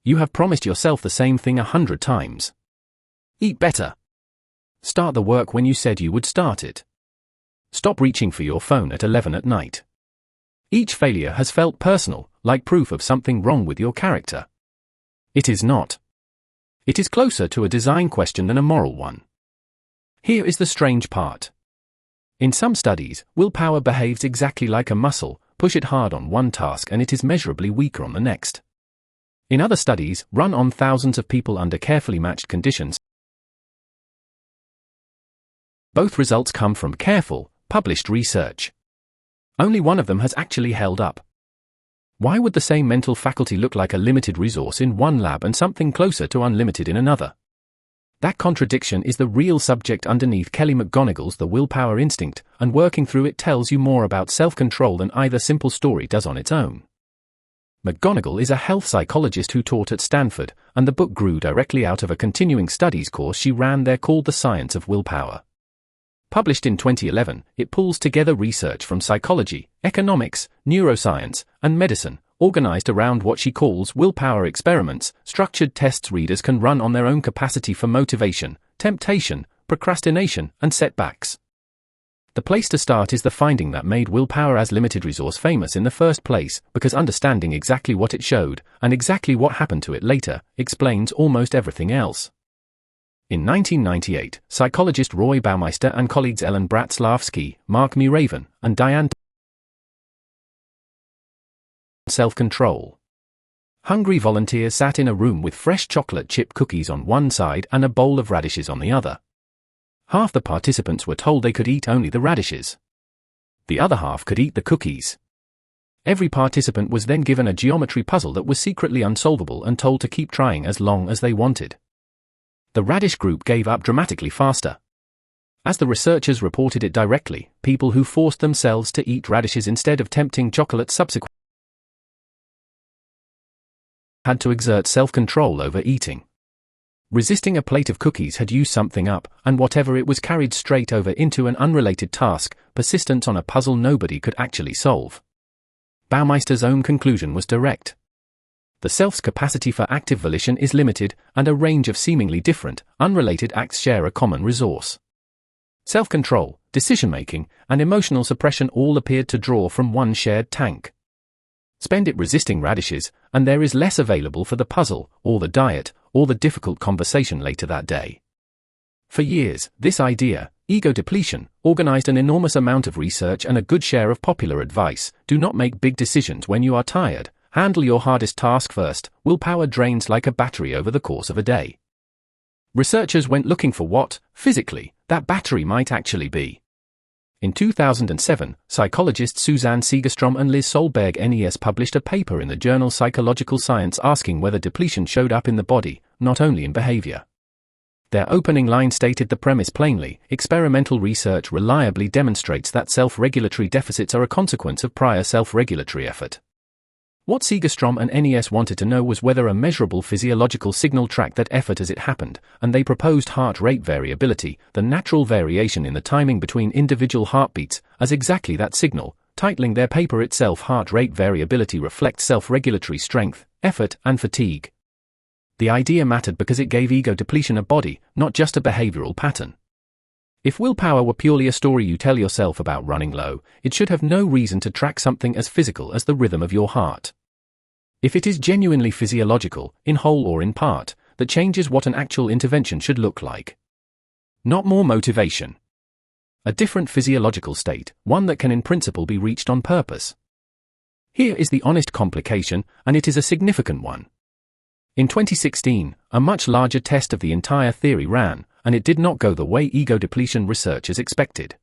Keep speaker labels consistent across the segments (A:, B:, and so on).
A: You have promised yourself the same thing 100 times. Eat better. Start the work when you said you would start it. Stop reaching for your phone at 11 at night. Each failure has felt personal, like proof of something wrong with your character. It is not. It is closer to a design question than a moral one. Here is the strange part. In some studies, willpower behaves exactly like a muscle. Push it hard on one task and it is measurably weaker on the next. In other studies, run on thousands of people under carefully matched conditions, both results come from careful, published research. Only one of them has actually held up. Why would the same mental faculty look like a limited resource in one lab and something closer to unlimited in another? That contradiction is the real subject underneath Kelly McGonigal's The Willpower Instinct, and working through it tells you more about self-control than either simple story does on its own. McGonigal is a health psychologist who taught at Stanford, and the book grew directly out of a continuing studies course she ran there called The Science of Willpower. Published in 2011, it pulls together research from psychology, economics, neuroscience, and medicine, organized around what she calls willpower experiments, structured tests readers can run on their own capacity for motivation, temptation, procrastination, and setbacks. The place to start is the finding that made willpower as limited resource famous in the first place, because understanding exactly what it showed, and exactly what happened to it later, explains almost everything else. In 1998, psychologist Roy Baumeister and colleagues Ellen Bratzlaffsky, Mark Muraven, and Diane self-control. Hungry volunteers sat in a room with fresh chocolate chip cookies on one side and a bowl of radishes on the other. Half the participants were told they could eat only the radishes. The other half could eat the cookies. Every participant was then given a geometry puzzle that was secretly unsolvable and told to keep trying as long as they wanted. The radish group gave up dramatically faster. As the researchers reported it directly, people who forced themselves to eat radishes instead of tempting chocolate subsequently had to exert self-control over eating. Resisting a plate of cookies had used something up, and whatever it was carried straight over into an unrelated task, persistence on a puzzle nobody could actually solve. Baumeister's own conclusion was direct. The self's capacity for active volition is limited, and a range of seemingly different, unrelated acts share a common resource. Self-control, decision-making, and emotional suppression all appeared to draw from one shared tank. Spend it resisting radishes, and there is less available for the puzzle, or the diet, or the difficult conversation later that day. For years, this idea, ego depletion, organized an enormous amount of research and a good share of popular advice. Do not make big decisions when you are tired. Handle your hardest task first. Willpower drains like a battery over the course of a day. Researchers went looking for what, physically, that battery might actually be. In 2007, psychologists Suzanne Segerstrom and Liz Solberg NES published a paper in the journal Psychological Science asking whether depletion showed up in the body, not only in behavior. Their opening line stated the premise plainly: experimental research reliably demonstrates that self-regulatory deficits are a consequence of prior self-regulatory effort. What Segerstrom and NES wanted to know was whether a measurable physiological signal tracked that effort as it happened, and they proposed heart rate variability, the natural variation in the timing between individual heartbeats, as exactly that signal, titling their paper itself Heart Rate Variability Reflects Self-Regulatory Strength, Effort, and Fatigue. The idea mattered because it gave ego depletion a body, not just a behavioral pattern. If willpower were purely a story you tell yourself about running low, it should have no reason to track something as physical as the rhythm of your heart. If it is genuinely physiological, in whole or in part, that changes what an actual intervention should look like. Not more motivation. A different physiological state, one that can in principle be reached on purpose. Here is the honest complication, and it is a significant one. In 2016, a much larger test of the entire theory ran, and it did not go the way ego depletion researchers expected.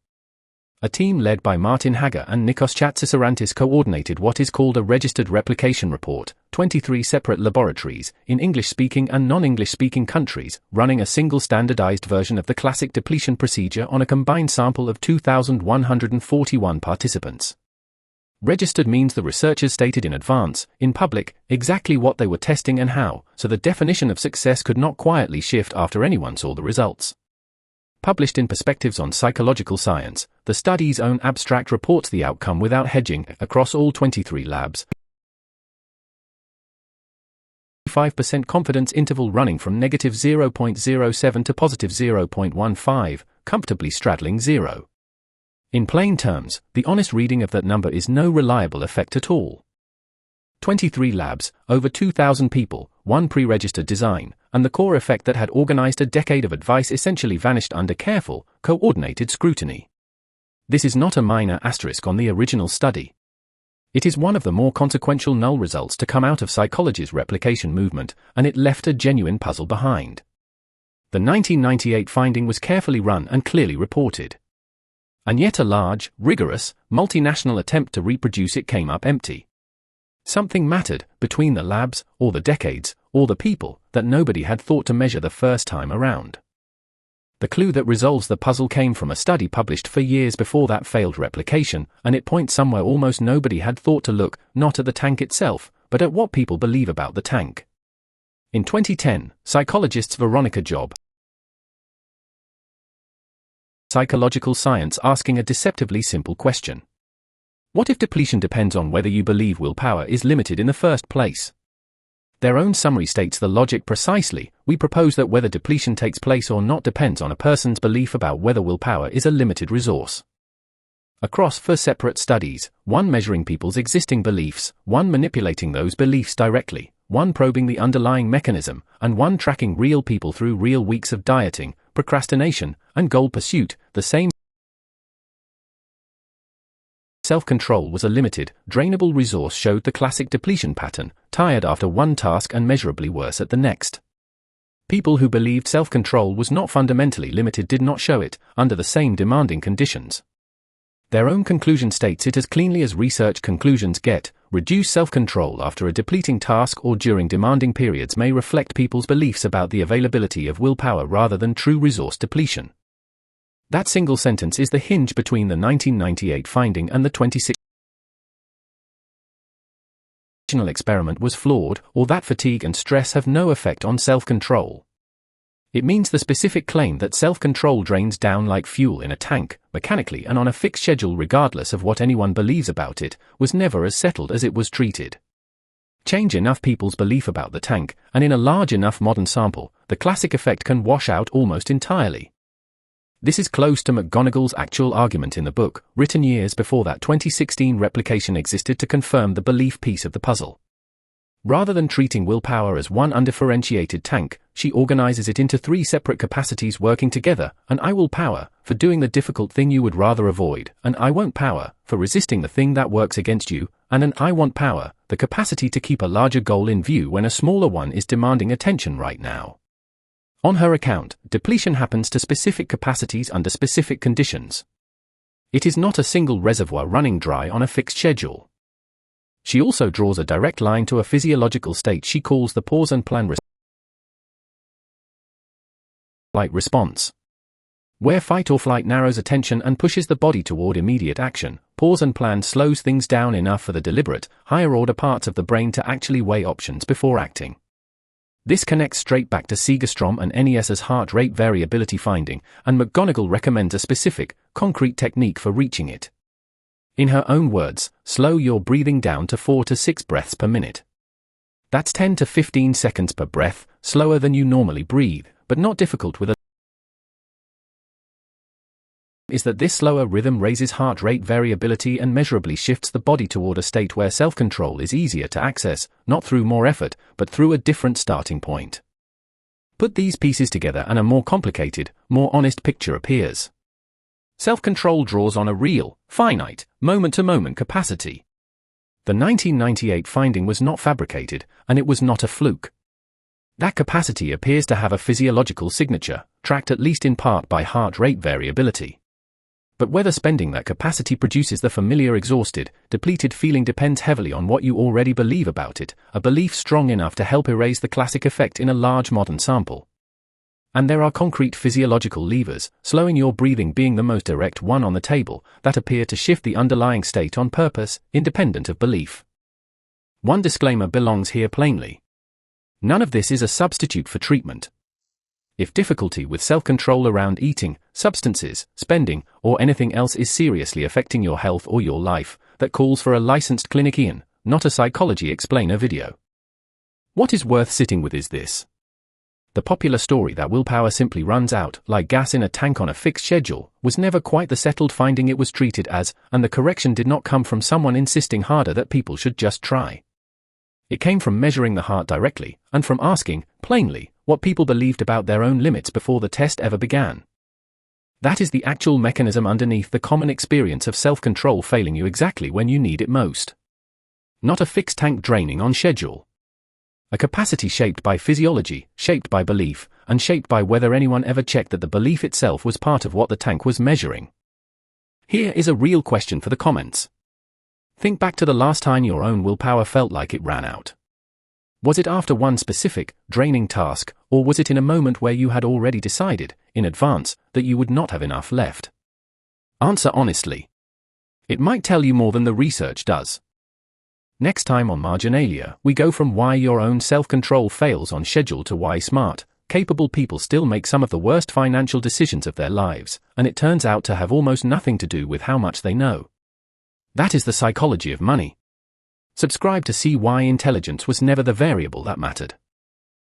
A: A team led by Martin Hager and Nikos Chatzisarantis coordinated what is called a registered replication report, 23 separate laboratories, in English-speaking and non-English-speaking countries, running a single standardized version of the classic depletion procedure on a combined sample of 2,141 participants. Registered means the researchers stated in advance, in public, exactly what they were testing and how, so the definition of success could not quietly shift after anyone saw the results. Published in Perspectives on Psychological Science, the study's own abstract reports the outcome without hedging across all 23 labs. 95% confidence interval running from -0.07 to +0.15, comfortably straddling 0. In plain terms, the honest reading of that number is no reliable effect at all. 23 labs, over 2,000 people, one pre-registered design, and the core effect that had organized a decade of advice essentially vanished under careful, coordinated scrutiny. This is not a minor asterisk on the original study. It is one of the more consequential null results to come out of psychology's replication movement, and it left a genuine puzzle behind. The 1998 finding was carefully run and clearly reported. And yet a large, rigorous, multinational attempt to reproduce it came up empty. Something mattered, between the labs, or the decades, or the people, that nobody had thought to measure the first time around. The clue that resolves the puzzle came from a study published for years before that failed replication, and it points somewhere almost nobody had thought to look, not at the tank itself, but at what people believe about the tank. In 2010, psychologists Veronica Job, Psychological Science, asking a deceptively simple question. What if depletion depends on whether you believe willpower is limited in the first place? Their own summary states the logic precisely. We propose that whether depletion takes place or not depends on a person's belief about whether willpower is a limited resource. Across 4 separate studies, one measuring people's existing beliefs, one manipulating those beliefs directly, one probing the underlying mechanism, and one tracking real people through real weeks of dieting, procrastination, and goal pursuit, the same self-control was a limited, drainable resource showed the classic depletion pattern, tired after one task and measurably worse at the next. People who believed self-control was not fundamentally limited did not show it, under the same demanding conditions. Their own conclusion states it as cleanly as research conclusions get. Reduced self-control after a depleting task or during demanding periods may reflect people's beliefs about the availability of willpower rather than true resource depletion. That single sentence is the hinge between the 1998 finding and the 2016 experiment was flawed, or that fatigue and stress have no effect on self-control. It means the specific claim that self-control drains down like fuel in a tank, mechanically and on a fixed schedule regardless of what anyone believes about it, was never as settled as it was treated. Change enough people's belief about the tank, and in a large enough modern sample, the classic effect can wash out almost entirely. This is close to McGonigal's actual argument in the book, written years before that 2016 replication existed to confirm the belief piece of the puzzle. Rather than treating willpower as one undifferentiated tank, she organizes it into 3 separate capacities working together: an I will power, for doing the difficult thing you would rather avoid, an I won't power, for resisting the thing that works against you, and an I want power, the capacity to keep a larger goal in view when a smaller one is demanding attention right now. On her account, depletion happens to specific capacities under specific conditions. It is not a single reservoir running dry on a fixed schedule. She also draws a direct line to a physiological state she calls the pause and plan response. Where fight or flight narrows attention and pushes the body toward immediate action, pause and plan slows things down enough for the deliberate, higher-order parts of the brain to actually weigh options before acting. This connects straight back to Segerstrom and NES's heart rate variability finding, and McGonigal recommends a specific, concrete technique for reaching it. In her own words, slow your breathing down to 4 to 6 breaths per minute. That's 10 to 15 seconds per breath, slower than you normally breathe, but not difficult with a is that this slower rhythm raises heart rate variability and measurably shifts the body toward a state where self-control is easier to access, not through more effort, but through a different starting point. Put these pieces together and a more complicated, more honest picture appears. Self-control draws on a real, finite, moment-to-moment capacity. The 1998 finding was not fabricated, and it was not a fluke. That capacity appears to have a physiological signature, tracked at least in part by heart rate variability. But whether spending that capacity produces the familiar exhausted, depleted feeling depends heavily on what you already believe about it, a belief strong enough to help erase the classic effect in a large modern sample. And there are concrete physiological levers, slowing your breathing being the most direct one on the table, that appear to shift the underlying state on purpose, independent of belief. One disclaimer belongs here plainly. None of this is a substitute for treatment. If difficulty with self-control around eating, substances, spending, or anything else is seriously affecting your health or your life, that calls for a licensed clinician, not a Psychology Explainer video. What is worth sitting with is this. The popular story that willpower simply runs out, like gas in a tank on a fixed schedule, was never quite the settled finding it was treated as, and the correction did not come from someone insisting harder that people should just try. It came from measuring the heart directly, and from asking, plainly, what people believed about their own limits before the test ever began. That is the actual mechanism underneath the common experience of self-control failing you exactly when you need it most. Not a fixed tank draining on schedule. A capacity shaped by physiology, shaped by belief, and shaped by whether anyone ever checked that the belief itself was part of what the tank was measuring. Here is a real question for the comments. Think back to the last time your own willpower felt like it ran out. Was it after one specific, draining task, or was it in a moment where you had already decided, in advance, that you would not have enough left? Answer honestly. It might tell you more than the research does. Next time on Marginalia, we go from why your own self-control fails on schedule to why smart, capable people still make some of the worst financial decisions of their lives, and it turns out to have almost nothing to do with how much they know. That is the psychology of money. Subscribe to see why intelligence was never the variable that mattered.